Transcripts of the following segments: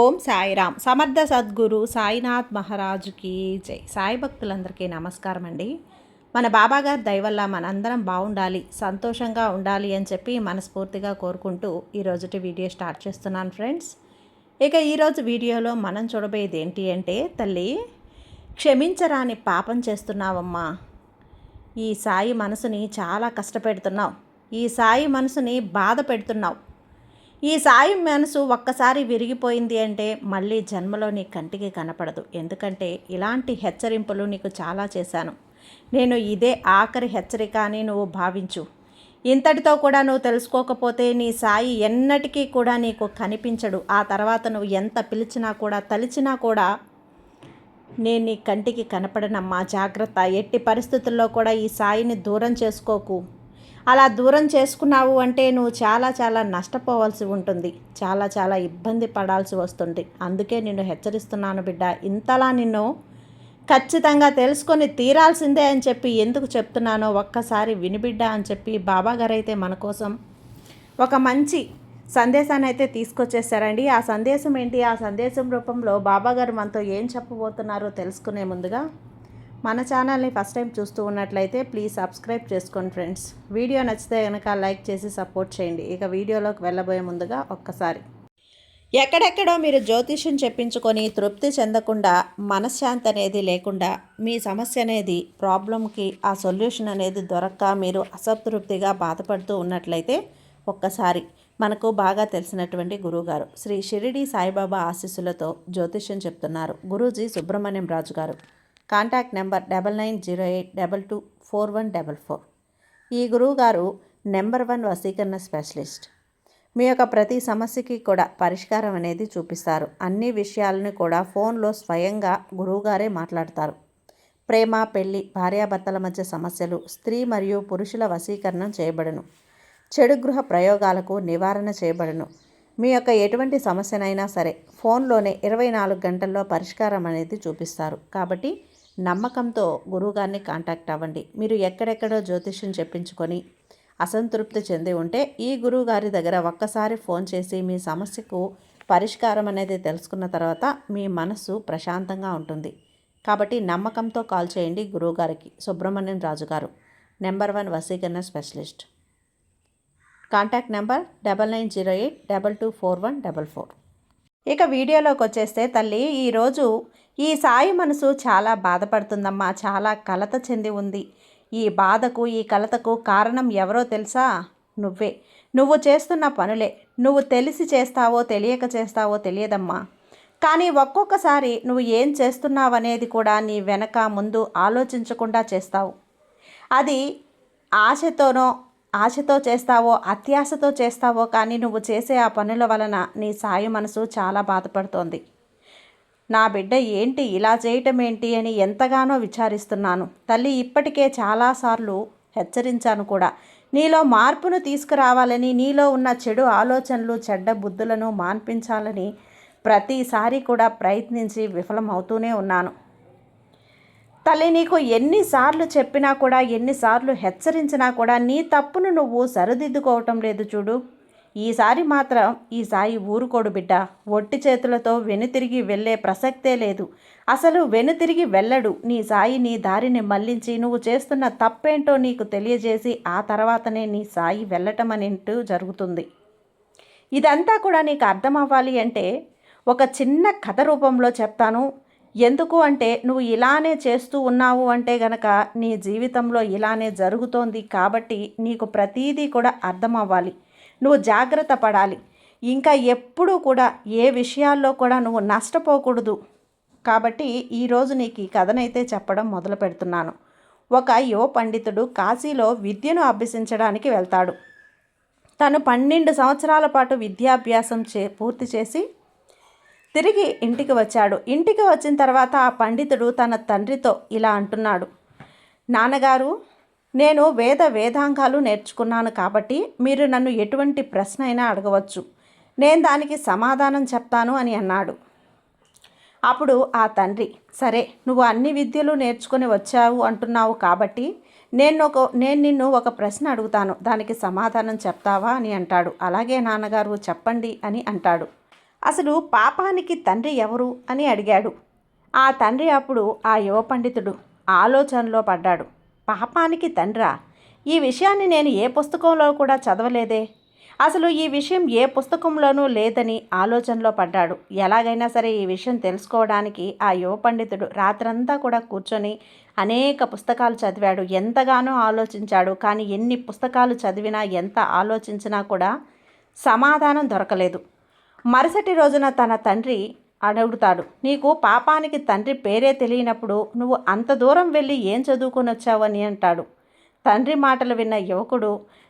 ఓం సాయిరామ్. సమర్థ సద్గురు సాయినాథ్ మహారాజుకి జై. సాయి భక్తులందరికీ నమస్కారం అండి. మన బాబాగారి దయవల్ల మనందరం బాగుండాలి, సంతోషంగా ఉండాలి అని చెప్పి మనస్ఫూర్తిగా కోరుకుంటూ ఈరోజుటి వీడియో స్టార్ట్ చేస్తున్నాను ఫ్రెండ్స్. ఇక ఈరోజు వీడియోలో మనం చూడబోయేది ఏంటి అంటే, తల్లి క్షమించరాని పాపం చేస్తున్నావమ్మా. ఈ సాయి మనసుని చాలా కష్టపెడుతున్నావు. ఈ సాయి మనసుని బాధ పెడుతున్నావు. ఈ సాయి మనసు ఒక్కసారి విరిగిపోయింది అంటే మళ్ళీ జన్మలో నీ కంటికి కనపడదు. ఎందుకంటే ఇలాంటి హెచ్చరింపులు నీకు చాలా చేశాను. నేను ఇదే ఆఖరి హెచ్చరిక అని నువ్వు భావించు. ఇంతటితో కూడా నువ్వు తెలుసుకోకపోతే నీ సాయి ఎన్నటికీ కూడా నీకు కనిపించడు. ఆ తర్వాత నువ్వు ఎంత పిలిచినా కూడా తలిచినా కూడా నేను నీ కంటికి కనపడనమ్మా. జాగ్రత్త. ఎట్టి పరిస్థితుల్లో కూడా ఈ సాయిని దూరం చేసుకోకు. అలా దూరం చేసుకున్నావు అంటే నువ్వు చాలా నష్టపోవాల్సి ఉంటుంది. చాలా ఇబ్బంది పడాల్సి వస్తుంది. అందుకే నిన్ను హెచ్చరిస్తున్నాను బిడ్డ. ఇంతలా నిన్ను ఖచ్చితంగా తెలుసుకొని తీరాల్సిందే అని చెప్పి ఎందుకు చెప్తున్నానో ఒక్కసారి వినిబిడ్డ అని చెప్పి బాబాగారు అయితే మన కోసం ఒక మంచి సందేశాన్ని అయితే తీసుకొచ్చేసారండి. ఆ సందేశం ఏంటి, ఆ సందేశం రూపంలో బాబాగారు మనతో ఏం చెప్పబోతున్నారో తెలుసుకునే ముందుగా మన ఛానల్ని ఫస్ట్ టైం చూస్తూ ఉన్నట్లయితే ప్లీజ్ సబ్స్క్రైబ్ చేసుకోండి ఫ్రెండ్స్. వీడియో నచ్చితే కనుక లైక్ చేసి సపోర్ట్ చేయండి. ఇక వీడియోలోకి వెళ్ళబోయే ముందుగా ఒక్కసారి, ఎక్కడెక్కడో మీరు జ్యోతిష్యం చెప్పించుకొని తృప్తి చెందకుండా, మనశ్శాంతి అనేది లేకుండా, మీ సమస్య అనేది ప్రాబ్లంకి ఆ సొల్యూషన్ అనేది దొరక్క మీరు అసంతృప్తిగా బాధపడుతూ ఉన్నట్లయితే ఒక్కసారి మనకు బాగా తెలిసినటువంటి గురువుగారు శ్రీ షిరిడి సాయిబాబా ఆశీస్సులతో జ్యోతిష్యం చెప్తున్నారు గురూజీ సుబ్రహ్మణ్యం రాజు గారు. Contact number 9908224144. ఈ గురువుగారు నెంబర్ 1 వశీకరణ స్పెషలిస్ట్. మీ యొక్క ప్రతి సమస్యకి కూడా పరిష్కారం అనేది చూపిస్తారు. అన్ని విషయాలను కూడా ఫోన్లో స్వయంగా గురువుగారే మాట్లాడతారు. ప్రేమ, పెళ్లి, భార్యాభర్తల మధ్య సమస్యలు, స్త్రీ మరియు పురుషుల వశీకరణం చేయబడును. చెడు గృహ ప్రయోగాలకు నివారణ చేయబడును. మీ యొక్క ఎటువంటి సమస్యనైనా సరే ఫోన్లోనే 24 గంటల్లో పరిష్కారం అనేది చూపిస్తారు. కాబట్టి నమ్మకంతో గురువుగారిని కాంటాక్ట్ అవ్వండి. మీరు ఎక్కడెక్కడో జ్యోతిష్యం చెప్పించుకొని అసంతృప్తి చెంది ఉంటే ఈ గురువుగారి దగ్గర ఒక్కసారి ఫోన్ చేసి మీ సమస్యకు పరిష్కారం అనేది తెలుసుకున్న తర్వాత మీ మనసు ప్రశాంతంగా ఉంటుంది. కాబట్టి నమ్మకంతో కాల్ చేయండి గురువుగారికి. సుబ్రహ్మణ్యం రాజు గారు, నెంబర్ 1 వశీకరణ స్పెషలిస్ట్. Contact number 9908224144. ఇక వీడియోలోకి వచ్చేస్తే తల్లి, ఈరోజు ఈ సాయి మనసు చాలా బాధపడుతుందమ్మా. చాలా కలత చెంది ఉంది. ఈ బాధకు, ఈ కలతకు కారణం ఎవరో తెలుసా? నువ్వే. నువ్వు చేస్తున్న పనులే. నువ్వు తెలిసి చేస్తావో తెలియక చేస్తావో తెలియదమ్మా. కానీ ఒక్కొక్కసారి నువ్వు ఏం చేస్తున్నావనేది కూడా నీ వెనక ముందు ఆలోచించకుండా చేస్తావు. అది ఆశతో చేస్తావో అత్యాశతో చేస్తావో కానీ నువ్వు చేసే ఆ పనుల వలన నీ సాయి మనసు చాలా బాధపడుతోంది. నా బిడ్డ ఏంటి ఇలా చేయటం ఏంటి అని ఎంతగానో విచారిస్తున్నాను తల్లి. ఇప్పటికే చాలాసార్లు హెచ్చరించాను కూడా. నీలో మార్పును తీసుకురావాలని, నీలో ఉన్న చెడు ఆలోచనలు, చెడ్డ బుద్ధులను మాన్పించాలని ప్రతిసారి కూడా ప్రయత్నించి విఫలమవుతూనే ఉన్నాను తల్లి. నీకు ఎన్నిసార్లు చెప్పినా కూడా, ఎన్నిసార్లు హెచ్చరించినా కూడా నీ తప్పును నువ్వు సరిదిద్దుకోవటం లేదు చూడు. ఈసారి మాత్రం ఈ సాయి ఊరుకోడు బిడ్డ. ఒట్టి చేతులతో వెనుతిరిగి వెళ్ళే ప్రసక్తే లేదు. అసలు వెనుతిరిగి వెళ్ళడు. నీ సాయి నీ దారిని మళ్లించి నువ్వు చేస్తున్న తప్పేంటో నీకు తెలియజేసి ఆ తర్వాతనే నీ సాయి వెళ్ళటం అనేంటూ జరుగుతుంది. ఇదంతా కూడా నీకు అర్థం అవ్వాలి అంటే ఒక చిన్న కథ రూపంలో చెప్తాను. ఎందుకు అంటే నువ్వు ఇలానే చేస్తూ ఉన్నావు అంటే గనక నీ జీవితంలో ఇలానే జరుగుతోంది. కాబట్టి నీకు ప్రతీదీ కూడా అర్థం అవ్వాలి. నువ్వు జాగ్రత్త పడాలి. ఇంకా ఎప్పుడూ కూడా ఏ విషయాల్లో కూడా నువ్వు నష్టపోకూడదు. కాబట్టి ఈరోజు నీకు ఈ కథనైతే చెప్పడం మొదలు పెడుతున్నాను. ఒక యువ పండితుడు కాశీలో విద్యను అభ్యసించడానికి వెళ్తాడు. తను 12 సంవత్సరాల పాటు విద్యాభ్యాసం పూర్తి చేసి తిరిగి ఇంటికి వచ్చాడు. ఇంటికి వచ్చిన తర్వాత ఆ పండితుడు తన తండ్రితో ఇలా అంటున్నాడు, నాన్నగారు, నేను వేదాంగాలు నేర్చుకున్నాను కాబట్టి మీరు నన్ను ఎటువంటి ప్రశ్న అయినా అడగవచ్చు, నేను దానికి సమాధానం చెప్తాను అని అన్నాడు. అప్పుడు ఆ తండ్రి, సరే నువ్వు అన్ని విద్యలు నేర్చుకొని వచ్చావు అంటున్నావు కాబట్టి నేను నిన్ను ఒక ప్రశ్న అడుగుతాను, దానికి సమాధానం చెప్తావా అని అంటాడు. అలాగే నాన్నగారు చెప్పండి అని అంటాడు. అసలు పాపానికి తండ్రి ఎవరు అని అడిగాడు. ఆ తండ్రి అప్పుడు ఆ యువ పండితుడు ఆలోచనలో పడ్డాడు. పాపానికి తండ్రా? ఈ విషయాన్ని నేను ఏ పుస్తకంలో కూడా చదవలేదే. అసలు ఈ విషయం ఏ పుస్తకంలోనూ లేదని ఆలోచనలో పడ్డాడు. ఎలాగైనా సరే ఈ విషయం తెలుసుకోవడానికి ఆ యువ పండితుడు రాత్రంతా కూడా కూర్చొని అనేక పుస్తకాలు చదివాడు. ఎంతగానో ఆలోచించాడు. కానీ ఎన్ని పుస్తకాలు చదివినా, ఎంత ఆలోచించినా కూడా సమాధానం దొరకలేదు. మరుసటి రోజున తన తండ్రి అడుగుతాడు, నీకు పాపానికి తండ్రి పేరే తెలియనప్పుడు నువ్వు అంత దూరం వెళ్ళి ఏం చదువుకొని వచ్చావు అని అంటాడు. తండ్రి మాటలు విన్న యువకుడు,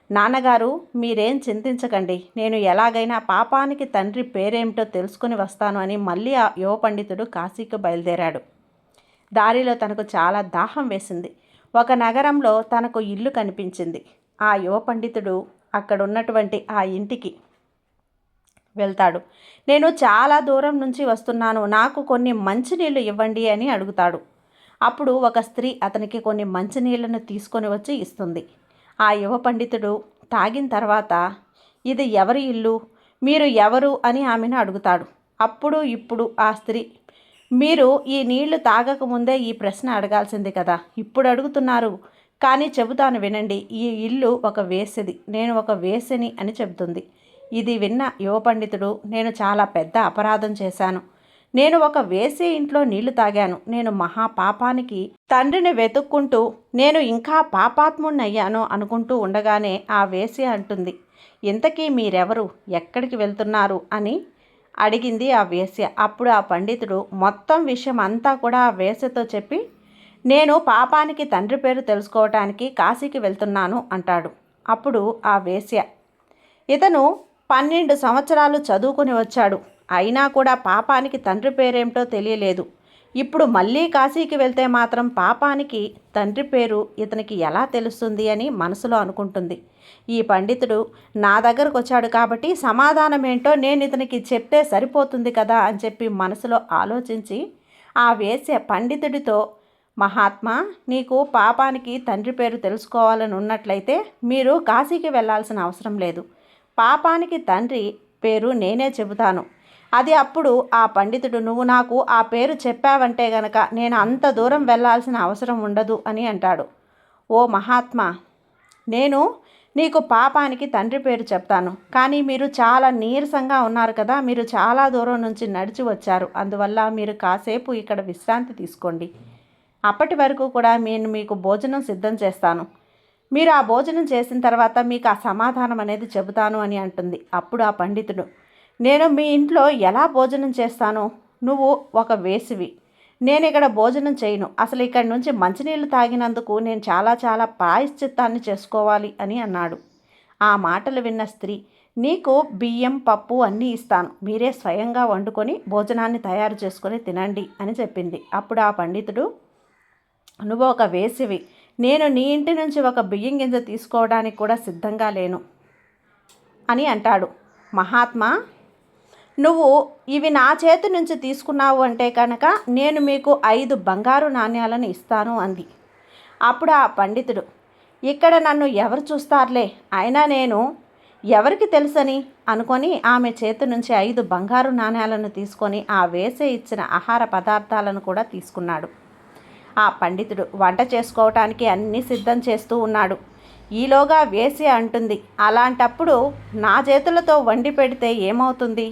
నాన్నగారు మీరేం చింతించకండి, నేను ఎలాగైనా పాపానికి తండ్రి పేరేమిటో తెలుసుకుని వస్తాను అని మళ్ళీ ఆ యువ పండితుడు కాశీకి బయలుదేరాడు. దారిలో తనకు చాలా దాహం వేసింది. ఒక నగరంలో తనకు ఇల్లు కనిపించింది. ఆ యువ పండితుడు అక్కడున్నటువంటి ఆ ఇంటికి వెళ్తాడు. నేను చాలా దూరం నుంచి వస్తున్నాను, నాకు కొన్ని మంచినీళ్ళు ఇవ్వండి అని అడుగుతాడు. అప్పుడు ఒక స్త్రీ అతనికి కొన్ని మంచినీళ్లను తీసుకొని వచ్చి ఇస్తుంది. ఆ యువ పండితుడు తాగిన తర్వాత, ఇది ఎవరి ఇల్లు, మీరు ఎవరు అని ఆమెను అడుగుతాడు. ఇప్పుడు ఆ స్త్రీ, మీరు ఈ నీళ్లు తాగకముందే ఈ ప్రశ్న అడగాల్సింది కదా, ఇప్పుడు అడుగుతున్నారు, కానీ చెబుతాను వినండి. ఈ ఇల్లు ఒక వేశ్యది, నేను ఒక వేశ్యని అని చెబుతుంది. ఇది విన్న యువ పండితుడు, నేను చాలా పెద్ద అపరాధం చేశాను, నేను ఒక వేశ్య ఇంట్లో నీళ్లు తాగాను, నేను మహాపాపానికి తండ్రిని వెతుక్కుంటూ నేను ఇంకా పాపాత్ముడినయ్యాను అనుకుంటూ ఉండగానే ఆ వేశ్య అంటుంది, ఇంతకీ మీరెవరు, ఎక్కడికి వెళ్తున్నారు అని అడిగింది ఆ వేశ్య. అప్పుడు ఆ పండితుడు మొత్తం విషయం అంతా కూడా ఆ వేశ్యతో చెప్పి, నేను పాపానికి తండ్రి పేరు తెలుసుకోవటానికి కాశీకి వెళ్తున్నాను అంటాడు. అప్పుడు ఆ వేశ్య, ఇతను 12 సంవత్సరాలు చదువుకుని వచ్చాడు, అయినా కూడా పాపానికి తండ్రి పేరేమిటో తెలియలేదు. ఇప్పుడు మళ్ళీ కాశీకి వెళ్తే మాత్రం పాపానికి తండ్రి పేరు ఇతనికి ఎలా తెలుస్తుంది అని మనసులో అనుకుంటుంది. ఈ పండితుడు నా దగ్గరకు వచ్చాడు కాబట్టి సమాధానం ఏంటో నేను ఇతనికి చెప్తే సరిపోతుంది కదా అని చెప్పి మనసులో ఆలోచించి ఆ వేశ్య పండితుడితో, మహాత్మా, నీకు పాపానికి తండ్రి పేరు తెలుసుకోవాలని ఉన్నట్లయితే మీరు కాశీకి వెళ్ళాల్సిన అవసరం లేదు, పాపానికి తండ్రి పేరు నేనే చెబుతాను. అది అప్పుడు ఆ పండితుడు, నువ్వు నాకు ఆ పేరు చెప్పావంటే గనక నేను అంత దూరం వెళ్ళాల్సిన అవసరం ఉండదు అని అంటాడు. ఓ మహాత్మా, నేను నీకు పాపానికి తండ్రి పేరు చెప్తాను, కానీ మీరు చాలా నీరసంగా ఉన్నారు కదా, మీరు చాలా దూరం నుంచి నడిచి వచ్చారు, అందువల్ల మీరు కాసేపు ఇక్కడ విశ్రాంతి తీసుకోండి, అప్పటి వరకు కూడా నేను మీకు భోజనం సిద్ధం చేస్తాను, మీరు ఆ భోజనం చేసిన తర్వాత మీకు ఆ సమాధానం అనేది చెబుతాను అని అంటుంది. అప్పుడు ఆ పండితుడు, నేను మీ ఇంట్లో ఎలా భోజనం చేస్తాను, నువ్వు ఒక వేసివి, నేను ఇక్కడ భోజనం చేయను, అసలు ఇక్కడి నుంచి మంచినీళ్ళు తాగినందుకు నేను చాలా ప్రాయశ్చిత్తాన్ని చేసుకోవాలి అని అన్నాడు. ఆ మాటలు విన్న స్త్రీ, నీకు బియ్యం పప్పు అన్నీ ఇస్తాను, మీరే స్వయంగా వండుకొని భోజనాన్ని తయారు చేసుకొని తినండి అని చెప్పింది. అప్పుడు ఆ పండితుడు, నువ్వు ఒక వేసివి, నేను నీ ఇంటి నుంచి ఒక బియ్యం గింజ తీసుకోవడానికి కూడా సిద్ధంగా లేను అని అంటాడు. మహాత్మా, నువ్వు ఇవి నా చేతి నుంచి తీసుకున్నావు అంటే కనుక నేను మీకు 5 బంగారు నాణ్యాలను ఇస్తాను అంది. అప్పుడు ఆ పండితుడు, ఇక్కడ నన్ను ఎవరు చూస్తారులే, అయినా నేను ఎవరికి తెలుసని అనుకొని ఆమె చేతి నుంచి 5 బంగారు నాణ్యాలను తీసుకొని ఆ వేసే ఇచ్చిన ఆహార పదార్థాలను కూడా తీసుకున్నాడు. ఆ పండితుడు వంట చేసుకోవటానికి అన్నీ సిద్ధం చేస్తూ ఉన్నాడు. ఈలోగా వేశ్య అంటుంది, అలాంటప్పుడు నా చేతులతో వండి పెడితే ఏమవుతుంది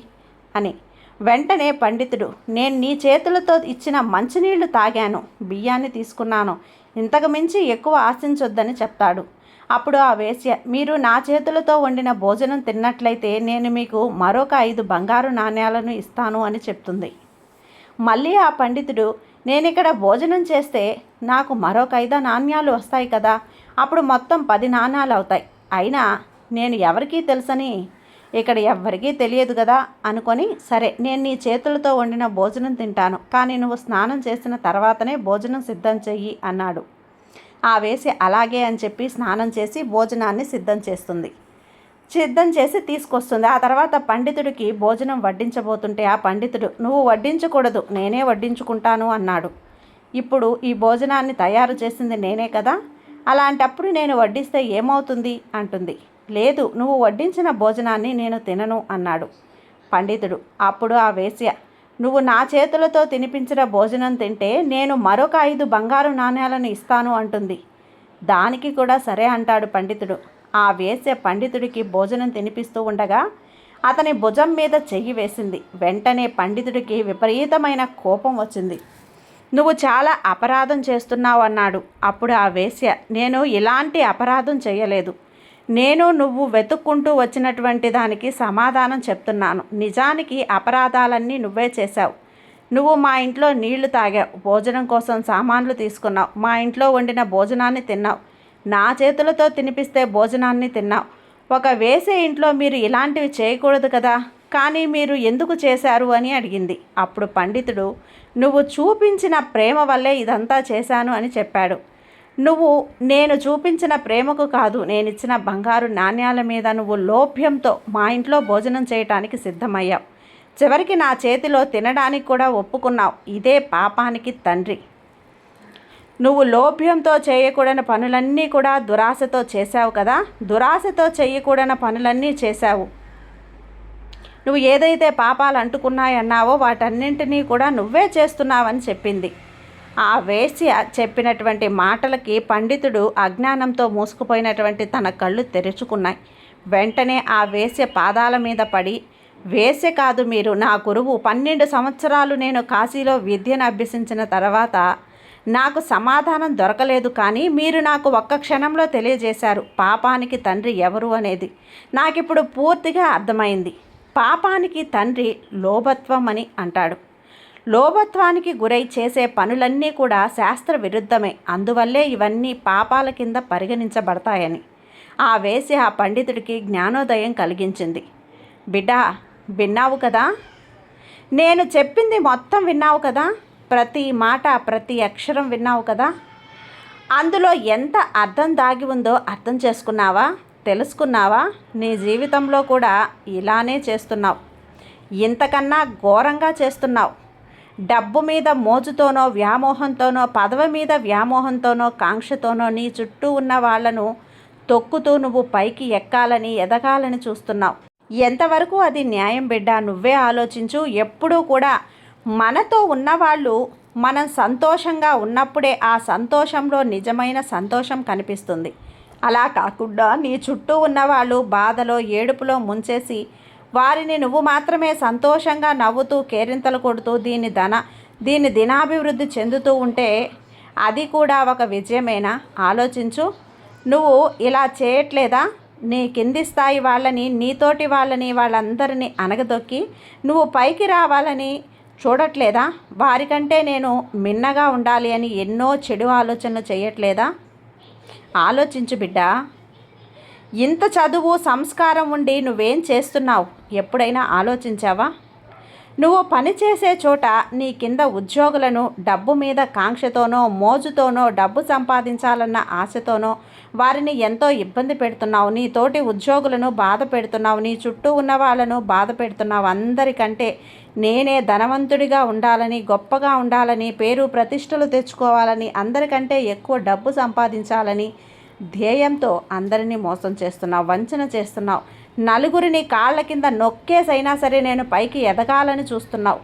అని. వెంటనే పండితుడు, నేను నీ చేతులతో ఇచ్చిన మంచినీళ్లు తాగాను, బియ్యాన్ని తీసుకున్నాను, ఇంతకు మించి ఎక్కువ ఆశించొద్దని చెప్తాడు. అప్పుడు ఆ వేశ్య, మీరు నా చేతులతో వండిన భోజనం తిన్నట్లయితే నేను మీకు మరొక 5 బంగారు నాణ్యాలను ఇస్తాను అని చెప్తుంది. మళ్ళీ ఆ పండితుడు, నేను ఇక్కడ భోజనం చేస్తే నాకు మరొక 5 నాణ్యాలు వస్తాయి కదా, అప్పుడు మొత్తం 10 నాణ్యాలు అవుతాయి, అయినా నేను ఎవరికీ తెలుసని ఇక్కడ ఎవ్వరికీ తెలియదు కదా అనుకొని, సరే నేను నీ చేతులతో వండిన భోజనం తింటాను, కానీ నువ్వు స్నానం చేసిన తర్వాతనే భోజనం సిద్ధం చెయ్యి అన్నాడు. ఆ వేసి అలాగే అని చెప్పి స్నానం చేసి భోజనాన్ని సిద్ధం చేసి తీసుకొస్తుంది. ఆ తర్వాత పండితుడికి భోజనం వడ్డించబోతుంటే ఆ పండితుడు, నువ్వు వడ్డించకూడదు, నేనే వడ్డించుకుంటాను అన్నాడు. ఇప్పుడు ఈ భోజనాన్ని తయారు చేసింది నేనే కదా, అలాంటప్పుడు నేను వడ్డిస్తే ఏమవుతుంది అంటుంది. లేదు, నువ్వు వడ్డించిన భోజనాన్ని నేను తినను అన్నాడు. పండితుడు. అప్పుడు ఆ వేశ్య, నువ్వు నా చేతులతో తినిపించిన భోజనం తింటే నేను మరొక 5 బంగారు నాణేలను ఇస్తాను అంటుంది. దానికి కూడా సరే అంటాడు పండితుడు. ఆ వేశ్య పండితుడికి భోజనం తినిపిస్తూ ఉండగా అతని భుజం మీద చెయ్యి వేసింది. వెంటనే పండితుడికి విపరీతమైన కోపం వచ్చింది. నువ్వు చాలా అపరాధం చేస్తున్నావు అన్నాడు. అప్పుడు ఆ వేశ్య, నేను ఇలాంటి అపరాధం చేయలేదు. నేను నువ్వు వెతుక్కుంటూ వచ్చినటువంటి దానికి సమాధానం చెప్తున్నాను. నిజానికి అపరాధాలన్నీ నువ్వే చేశావు. నువ్వు మా ఇంట్లో నీళ్లు తాగావు, భోజనం కోసం సామాన్లు తీసుకున్నావు, మా ఇంట్లో వండిన భోజనాన్ని తిన్నావు, నా చేతులతో తినిపిస్తే భోజనాన్ని తిన్నావు. ఒక వేసే ఇంట్లో మీరు ఇలాంటివి చేయకూడదు కదా, కానీ మీరు ఎందుకు చేశారు అని అడిగింది. అప్పుడు పండితుడు, నువ్వు చూపించిన ప్రేమ వల్లే ఇదంతా చేశాను అని చెప్పాడు. నేను చూపించిన ప్రేమకు కాదు, నేనిచ్చిన బంగారు నాణ్యాల మీద నువ్వు లోభ్యంతో మా ఇంట్లో భోజనం చేయటానికి సిద్ధమయ్యావు. చివరికి నా చేతిలో తినడానికి కూడా ఒప్పుకున్నావు. ఇదే పాపానికి తండ్రి. నువ్వు లోభ్యంతో చేయకూడని పనులన్నీ కూడా దురాశతో చేశావు కదా, దురాశతో చేయకూడని పనులన్నీ చేశావు. నువ్వు ఏదైతే పాపాలు అంటుకున్నాయన్నావో వాటన్నింటినీ కూడా నువ్వే చేస్తున్నావని చెప్పింది. ఆ వేశ్య చెప్పినటువంటి మాటలకి పండితుడు అజ్ఞానంతో మూసుకుపోయినటువంటి తన కళ్ళు తెరుచుకున్నాయి. వెంటనే ఆ వేశ్య పాదాల మీద పడి, వేశ్య కాదు మీరు నా గురువు. 12 సంవత్సరాలు నేను కాశీలో విద్యను అభ్యసించిన తర్వాత నాకు సమాధానం దొరకలేదు, కానీ మీరు నాకు ఒక్క క్షణంలో తెలియజేశారు పాపానికి తండ్రి ఎవరు అనేది. నాకిప్పుడు పూర్తిగా అర్థమైంది. పాపానికి తండ్రి లోభత్వం అని అంటాడు. లోభత్వానికి గురై చేసే పనులన్నీ కూడా శాస్త్ర విరుద్ధమే. అందువల్లే ఇవన్నీ పాపాల కింద పరిగణించబడతాయని ఆ వేశ్య ఆ పండితుడికి జ్ఞానోదయం కలిగించింది. బిడ్డా, విన్నావు కదా, నేను చెప్పింది మొత్తం విన్నావు కదా, ప్రతి మాట ప్రతి అక్షరం విన్నావు కదా, అందులో ఎంత అర్థం దాగి ఉందో అర్థం చేసుకున్నావా, తెలుసుకున్నావా? నీ జీవితంలో కూడా ఇలానే చేస్తున్నావు, ఇంతకన్నా ఘోరంగా చేస్తున్నావు. డబ్బు మీద మోజుతోనో వ్యామోహంతోనో, పదవి మీద వ్యామోహంతోనో కాంక్షతోనో నీ చుట్టూ ఉన్న వాళ్లను తొక్కుతూ నువ్వు పైకి ఎక్కాలని ఎదగాలని చూస్తున్నావు. ఎంతవరకు అది న్యాయం బిడ్డ? నువ్వే ఆలోచించు. ఎప్పుడూ కూడా మనతో ఉన్నవాళ్ళు మనం సంతోషంగా ఉన్నప్పుడే ఆ సంతోషంలో నిజమైన సంతోషం కనిపిస్తుంది. అలా కాకుండా నీ చుట్టూ ఉన్నవాళ్ళు బాధలో ఏడుపులో ముంచేసి వారిని నువ్వు మాత్రమే సంతోషంగా నవ్వుతూ కేరింతలు కొడుతూ దీని దినాభివృద్ధి చెందుతూ ఉంటే అది కూడా ఒక విజయమేనా? ఆలోచించు. నువ్వు ఇలా చేయట్లేదా? నీ కింది స్థాయి వాళ్ళని, నీతోటి వాళ్ళని, వాళ్ళందరినీ అనగదొక్కి నువ్వు పైకి రావాలని చూడట్లేదా? వారికంటే నేను మిన్నగా ఉండాలి అని ఎన్నో చెడు ఆలోచనలు చేయట్లేదా? ఆలోచించు బిడ్డ. ఇంత చదువు సంస్కారం ఉండి నువ్వేం చేస్తున్నావు? ఎప్పుడైనా ఆలోచించావా? నువ్వు పనిచేసే చోట నీ కింద ఉద్యోగులను డబ్బు మీద కాంక్షతోనో మోజుతోనో డబ్బు సంపాదించాలన్న ఆశతోనో వారిని ఎంతో ఇబ్బంది పెడుతున్నావు. నీ తోటి ఉద్యోగులను బాధ పెడుతున్నావు, నీ చుట్టూ ఉన్న వాళ్ళను బాధ పెడుతున్నావు. అందరికంటే నేనే ధనవంతుడిగా ఉండాలని, గొప్పగా ఉండాలని, పేరు ప్రతిష్టలు తెచ్చుకోవాలని, అందరికంటే ఎక్కువ డబ్బు సంపాదించాలని ధ్యేయంతో అందరినీ మోసం చేస్తున్నావు, వంచన చేస్తున్నావు. నలుగురిని కాళ్ళ కింద నొక్కేసైనా సరే నేను పైకి ఎదగాలని చూస్తున్నావు.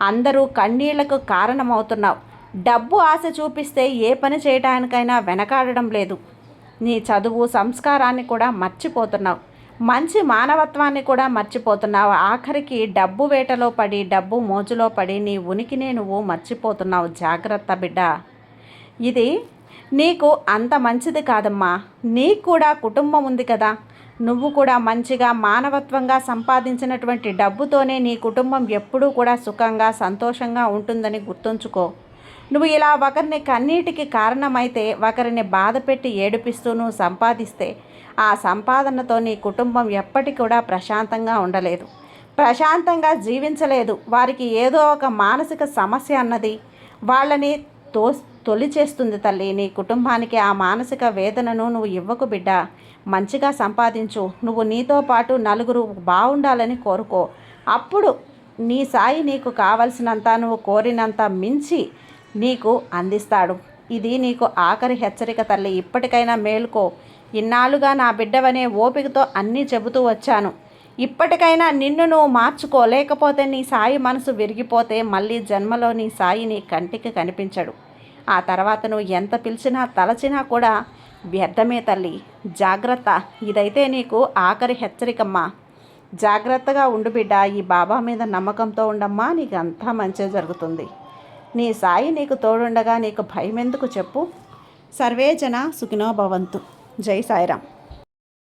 అందరూ కన్నీళ్లకు కారణమవుతున్నావు. డబ్బు ఆశ చూపిస్తే ఏ పని చేయడానికైనా వెనకాడడం లేదు. నీ చదువు సంస్కారాన్ని కూడా మర్చిపోతున్నావు, మంచి మానవత్వాన్ని కూడా మర్చిపోతున్నావు. ఆఖరికి డబ్బు వేటలో పడి, డబ్బు మోజులో పడి నీ ఉనికినే నువ్వు మర్చిపోతున్నావు. జాగ్రత్త బిడ్డ. ఇది నీకు అంత మంచిది కాదమ్మా. నీకు కూడా కుటుంబం ఉంది కదా. నువ్వు కూడా మంచిగా మానవత్వంగా సంపాదించినటువంటి డబ్బుతోనే నీ కుటుంబం ఎప్పుడూ కూడా సుఖంగా సంతోషంగా ఉంటుందని గుర్తుంచుకో. నువ్వు ఇలా ఒకరిని కన్నీటికి కారణమైతే, ఒకరిని బాధ పెట్టి ఏడిపిస్తూ నువ్వు సంపాదిస్తే ఆ సంపాదనతో నీ కుటుంబం ఎప్పటికి కూడా ప్రశాంతంగా ఉండలేదు, ప్రశాంతంగా జీవించలేదు. వారికి ఏదో ఒక మానసిక సమస్య అన్నది వాళ్ళని తొలిచేస్తుంది తల్లి. నీ కుటుంబానికి ఆ మానసిక వేదనను నువ్వు ఇవ్వకు బిడ్డ. మంచిగా సంపాదించు. నువ్వు నీతో పాటు నలుగురు బాగుండాలని కోరుకో. అప్పుడు నీ సాయి నీకు కావలసినంత, నువ్వు కోరినంత మించి నీకు అందిస్తాడు. ఇది నీకు ఆఖరి హెచ్చరిక తల్లి. ఇప్పటికైనా మేలుకో. ఇన్నాళ్ళుగా నా బిడ్డవనే ఓపికతో అన్నీ చెబుతూ వచ్చాను. ఇప్పటికైనా నిన్ను నువ్వు మార్చుకోలేకపోతే నీ సాయి మనసు విరిగిపోతే మళ్ళీ జన్మలో నీ సాయి నీ కంటికి కనిపించడు. ఆ తర్వాత నువ్వు ఎంత పిలిచినా తలచినా కూడా వ్యర్థమే తల్లి. జాగ్రత్త. ఇదైతే నీకు ఆఖరి హెచ్చరికమ్మా. జాగ్రత్తగా ఉండు బిడ్డ. ఈ బాబా మీద నమ్మకంతో ఉండమ్మా. నీకు అంతా మంచి జరుగుతుంది. నీ సాయి నీకు తోడుండగా నీకు భయం ఎందుకు చెప్పు. సర్వే జన సుఖినో భవంతు. జై సాయిరామ్.